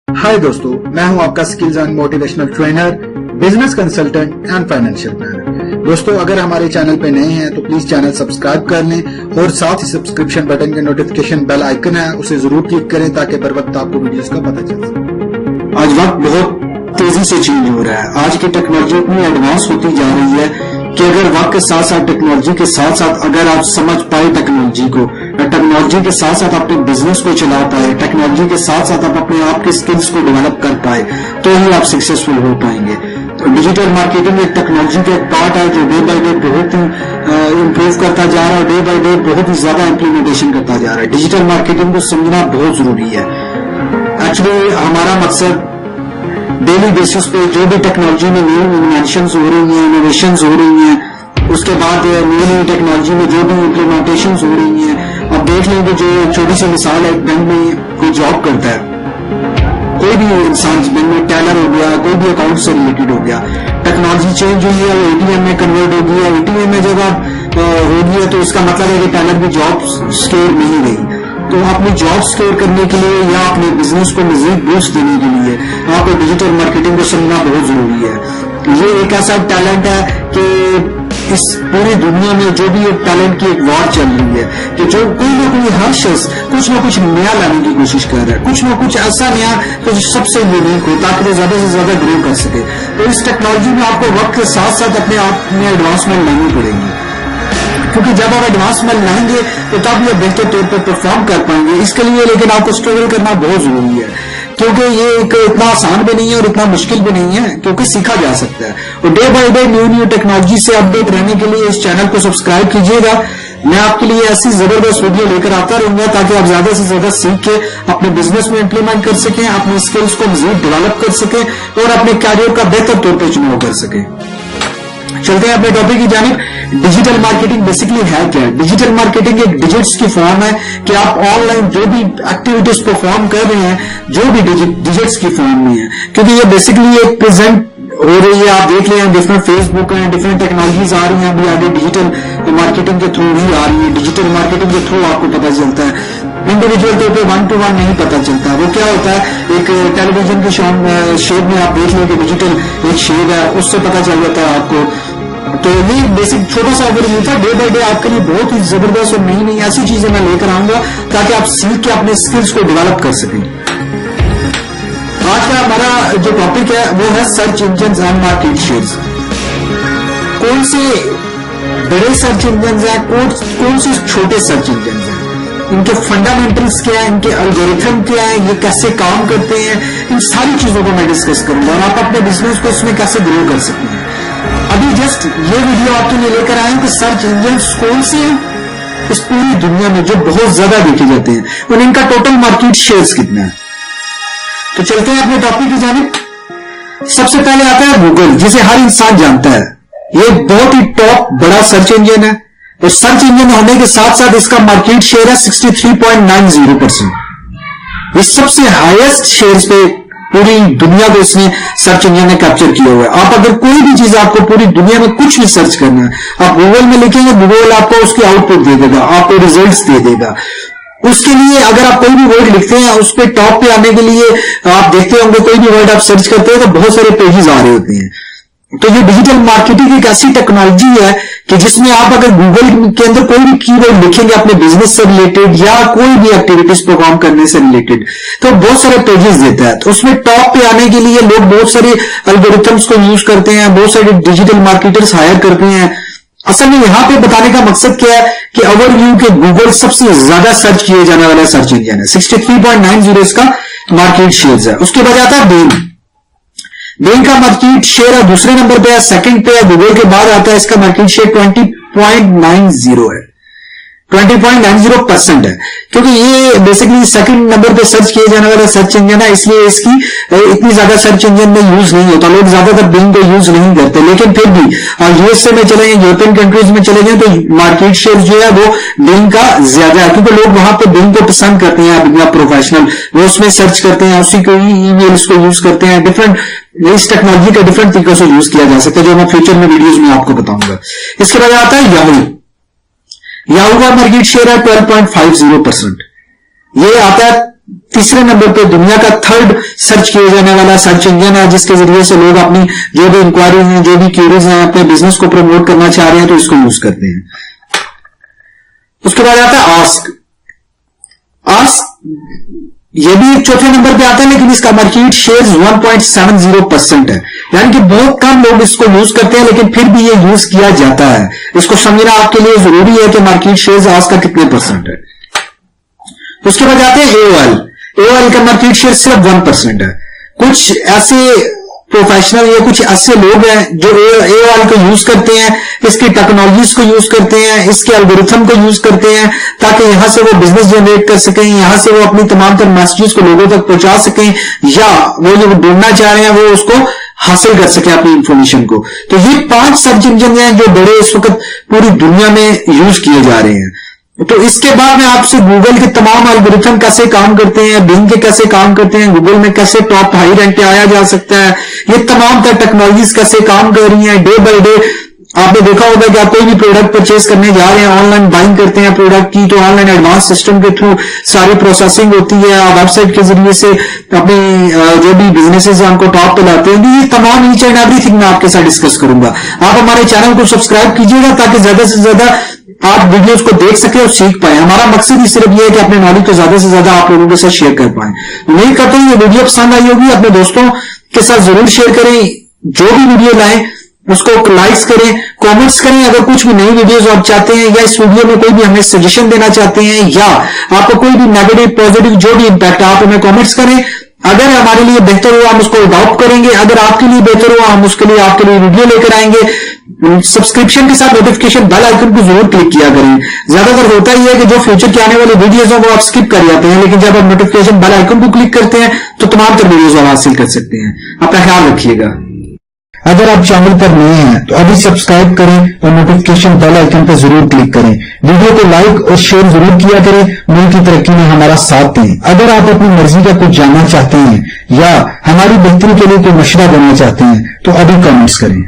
हाय दोस्तों, मैं हूं आपका skills and motivational trainer, business consultant and financial planner. दोस्तों, अगर हमारे चैनल पे नए हैं तो प्लीज चैनल सब्सक्राइब कर लें और साथ ही सब्सक्रिप्शन बटन के नोटिफिकेशन बेल आइकन है उसे जरूर क्लिक करें ताकि बर वक्त आपको वीडियोस का पता चल सके। आज वक्त बहुत तेजी से चेंज हो रहा है। आज की टेक्नोलॉजी इतनी एडवांस होती जा रही है कि अगर वक्त के साथ साथ टेक्नोलॉजी के साथ साथ अगर आप समझ पाए टेक्नोलॉजी को, टेक्नोलॉजी के साथ साथ अपने बिजनेस को चला पाए, टेक्नोलॉजी के साथ साथ आप अपने आप के स्किल्स को डेवलप कर पाए, तो ही आप सक्सेसफुल हो पाएंगे। तो डिजिटल मार्केटिंग एक टेक्नोलॉजी का एक पार्ट है जो डे बाय डे बहुत इम्प्रूव करता जा रहा है, डे बाय डे बहुत ही ज्यादा इम्प्लीमेंटेशन करता जा रहा है। डिजिटल मार्केटिंग को समझना बहुत जरूरी है। एक्चुअली हमारा मकसद डेली बेसिस पे जो भी टेक्नोलॉजी में न्यू इन्वेंशंस हो रही हैं, इनोवेशंस हो रही हैं, उसके बाद न्यू टेक्नोलॉजी में जो भी इम्प्लीमेंटेशंस हो रही हैं, अब देख लें कि जो छोटी सी मिसाल है, बैंक में कोई जॉब करता है, कोई भी इंसान बैंक में टेलर हो गया, कोई भी अकाउंट से रिलेटेड हो गया, टेक्नोलॉजी चेंज हुई है, वो एटीएम में कन्वर्ट हो गई है। एटीएम में जब आप होगी है तो इसका मतलब है कि टेलर की जॉब सिक्योर नहीं रही। तो अपनी जॉब सिक्योर करने के लिए या अपने बिजनेस को मजीद बूस्ट देने के लिए आपको डिजिटल मार्केटिंग को समझना बहुत जरूरी है। ये एक ऐसा टैलेंट है कि इस पूरी दुनिया में जो भी एक टैलेंट की एक वॉर चल रही है कि जो कोई ना कोई हर शख्स कुछ ना कुछ नया लाने की कोशिश कर रहा है, कुछ ना कुछ ऐसा नया जो सबसे यूनिक हो ताकि वो ज्यादा से ज्यादा ग्रो कर सके। तो इस टेक्नोलॉजी में आपको वक्त के साथ साथ अपने आप में एडवांसमेंट लानी पड़ेगी, क्योंकि जब आप एडवांसमेंट लाएंगे तो तब ये बेहतर तौर पर परफॉर्म कर पाएंगे। इसके लिए लेकिन आपको स्ट्रगल करना बहुत जरूरी है, क्योंकि ये एक इतना आसान भी नहीं है और इतना मुश्किल भी नहीं है, क्योंकि सीखा जा सकता है। और day by day new technology से अपडेट रहने के लिए इस चैनल को सब्सक्राइब कीजिएगा। मैं आपके लिए ऐसी जबरदस्त वीडियो लेकर आता रहूंगा ताकि आप ज्यादा से ज्यादा सीख के अपने बिजनेस में इंप्लीमेंट कर सकें, अपने स्किल्स को मजीद डेवलप कर सकें और अपने कैरियर का बेहतर तौर पर चुनाव कर सकें। चलते हैं अपने टॉपिक की जानिब। डिजिटल मार्केटिंग बेसिकली है क्या? डिजिटल मार्केटिंग एक डिजिट्स की फॉर्म है कि आप ऑनलाइन जो भी एक्टिविटीज परफॉर्म कर रहे हैं, जो भी डिजिट्स की फॉर्म में है, क्योंकि ये बेसिकली एक प्रेजेंट हो रही है। आप देख लें डिफरेंट फेसबुक हैं, डिफरेंट टेक्नोलॉजीज आ रही हैं, अभी आगे डिजिटल मार्केटिंग के थ्रू ही आ रही है। डिजिटल मार्केटिंग के थ्रू आपको पता चलता है, इंडिविजुअल तौर पे 1-to-1 नहीं पता चलता। वो क्या होता है, एक टेलीविजन के शेड में आप देख लें कि डिजिटल एक शेड है, उससे पता चल जाता है आपको। तो ये बेसिक छोटा सा ओवरव्यू था। डे बाय डे आपके लिए बहुत ही जबरदस्त और नई नई ऐसी चीजें मैं लेकर आऊंगा ताकि आप सीख के अपने स्किल्स को डेवलप कर सकें। आज का हमारा जो टॉपिक है वो है search engines and market shares. कौन से बड़े सर्च इंजन्स हैं, कौन से छोटे सर्च इंजन्स हैं, इनके फंडामेंटल्स क्या है, इनके एल्गोरिथम क्या है, ये कैसे काम करते हैं, इन सारी चीजों को मैं डिस्कस करूंगा और आप अपने बिजनेस को इसमें कैसे ग्रो कर सकते हैं। अभी जस्ट ये वीडियो आपके लिए लेकर आए कि सर्च इंजन्स कौन से हैं इस पूरी दुनिया में जो बहुत ज्यादा देखे जाते हैं और इनका टोटल मार्केट शेयर्स कितना है। तो चलते हैं अपने टॉपिक की जानिब। सबसे पहले आता है गूगल, जिसे हर इंसान जानता है। ये बहुत ही टॉप बड़ा सर्च इंजन है और सर्च इंजन होने के साथ साथ इसका मार्केट शेयर है 63.90%। ये सबसे हाईएस्ट शेयर्स पे पूरी दुनिया को इसने सर्च इंजन ने कैप्चर किया हुआ है। आप अगर कोई भी चीज आपको पूरी दुनिया में कुछ भी सर्च करना है, आप गूगल में लिखेंगे, गूगल आपको उसकी आउटपुट दे देगा, आपको रिजल्ट्स दे देगा। उसके लिए अगर आप कोई भी वर्ड लिखते हैं, उस पे टॉप पे आने के लिए आप देखते होंगे कोई भी वर्ड आप सर्च करते हैं तो बहुत सारे पेजेस आ रहे होते हैं। तो ये डिजिटल मार्केटिंग एक ऐसी टेक्नोलॉजी है कि जिसमें आप अगर गूगल के अंदर कोई भी कीवर्ड लिखेंगे अपने बिजनेस से रिलेटेड या कोई भी एक्टिविटीज परफॉर्म करने से रिलेटेड, तो बहुत सारे पेजेस देता है। तो उसमें टॉप पे आने के लिए लोग बहुत सारे एल्गोरिथम्स को यूज करते हैं, बहुत सारे डिजिटल मार्केटर्स हायर करते हैं। असल में यहां पे बताने का मकसद क्या है कि ओवरव्यू के गूगल सबसे ज्यादा सर्च किए जाने वाला सर्च इंजन है। 63.90 इसका मार्केट शेयर है। उसके बाद आता है बेंग का मार्केट शेयर है दूसरे नंबर पे है, सेकंड पे है, गूगल के बाद आता है इसका मार्केट शेयर 20.90 है, 20.90% है, क्योंकि ये बेसिकली सेकंड नंबर पे सर्च किए जाने वाला सर्च इंजन है, इसलिए इसकी इतनी ज्यादा सर्च इंजन में यूज नहीं होता। लोग ज्यादातर बिंग को यूज नहीं करते, लेकिन फिर भी यूएसए में चले गए, यूरोपियन कंट्रीज में चले गए तो मार्केट शेयर जो है वो बिंग का ज्यादा है, क्योंकि लोग वहां पे बिंग को पसंद करते हैं। प्रोफेशनल वो उसमें सर्च करते हैं, उसी को ईमेल्स को यूज करते हैं। डिफरेंट इस टेक्नोलॉजी का डिफरेंट तरीकों से यूज किया जा सकता है, जो मैं फ्यूचर में वीडियोज में आपको बताऊंगा। इसके बाद आता है याहू का मार्केट शेयर है 12.50%। ये आता है तीसरे नंबर पे दुनिया का थर्ड सर्च किया जाने वाला सर्च इंजन है, जिसके जरिए से लोग अपनी जो भी इंक्वायरी हैं, जो भी क्यूरीज हैं, अपने बिजनेस को प्रमोट करना चाह रहे हैं तो इसको यूज करते हैं। उसके बाद आता है आस्क, ये भी चौथे नंबर पे आता है, लेकिन इसका मार्केट शेयर 1.70% है, यानी कि बहुत कम लोग इसको यूज करते हैं, लेकिन फिर भी ये यूज किया जाता है। इसको समझना आपके लिए जरूरी है कि मार्केट शेयर आस्क का कितने परसेंट है। उसके बाद आते हैं एओएल का मार्केट शेयर सिर्फ 1% है। कुछ ऐसे प्रोफेशनल या कुछ ऐसे लोग हैं जो एओएल को यूज करते हैं, इसकी टेक्नोलॉजीज को यूज करते हैं, इसके एल्गोरिथम को यूज करते हैं, ताकि यहां से वो बिजनेस जनरेट कर सकें, यहां से वो अपनी तमाम तर मैसेजेस को लोगों तक पहुंचा सकें, या वो जो ढूंढना चाह रहे हैं वो उसको हासिल कर सके अपनी इंफॉर्मेशन को। तो ये 5 सर्च इंजन हैं जो बड़े इस वक्त पूरी दुनिया में यूज किए जा रहे हैं। तो इसके बाद मैं आपसे गूगल के तमाम एल्गोरिथम कैसे काम करते हैं, बिंग के कैसे काम करते हैं, गूगल में कैसे टॉप हाई रैंक पे आया जा सकता है, ये तमाम तर टेक्नोलॉजीज कैसे काम कर रही हैं डे बाय डे। आपने देखा होगा कि आप कोई भी प्रोडक्ट परचेज करने जा रहे हैं, ऑनलाइन बाइंग करते हैं प्रोडक्ट की, तो ऑनलाइन एडवांस सिस्टम के थ्रू सारी प्रोसेसिंग होती है, आप वेबसाइट के जरिए से अपनी जो भी बिजनेसेस हैं उनको टॉप पे लाते हैं। ये तमाम ईच एंड एवरीथिंग मैं आपके साथ डिस्कस करूंगा। आप हमारे चैनल को सब्सक्राइब कीजिएगा ताकि ज्यादा से ज्यादा आप वीडियोस को देख सके और सीख पाए। हमारा मकसद ही सिर्फ ये है कि अपने नॉलेज को ज्यादा से ज्यादा आप लोगों के साथ शेयर कर पाए। उम्मीद करते हैं ये वीडियो पसंद आई होगी, अपने दोस्तों के साथ जरूर शेयर करें, जो भी वीडियो लाएं उसको लाइक्स करें, कमेंट्स करें। अगर कुछ भी नई वीडियोस आप चाहते हैं या इस वीडियो में कोई भी हमें सजेशन देना चाहते हैं या आपको कोई भी नेगेटिव पॉजिटिव जो भी इंपैक्ट आप हमें कमेंट्स करें। अगर हमारे लिए बेहतर हुआ हम उसको अडॉप्ट करेंगे, अगर आपके लिए बेहतर हुआ हम उसके लिए आपके लिए वीडियो लेकर आएंगे। सब्सक्रिप्शन के साथ नोटिफिकेशन बेल आइकन को जरूर क्लिक किया करें। ज्यादातर होता ही है कि जो फ्यूचर के आने वाली वीडियोस हैं वो आप स्किप कर जाते हैं, लेकिन जब आप नोटिफिकेशन बेल आइकन को क्लिक करते हैं तो तमाम तर वीडियोस आप हासिल कर सकते हैं। अपना ख्याल रखिएगा। अगर आप चैनल पर नए हैं तो अभी सब्सक्राइब करें और नोटिफिकेशन बेल आइकन पर जरूर क्लिक करें। वीडियो को लाइक और शेयर जरूर किया करें। मुल्क की तरक्की में हमारा साथ दें। अगर आप अपनी मर्जी का कुछ जानना चाहते हैं या हमारी बेहतरी के लिए कोई मशवरा देना चाहते हैं तो अभी कमेंट्स करें।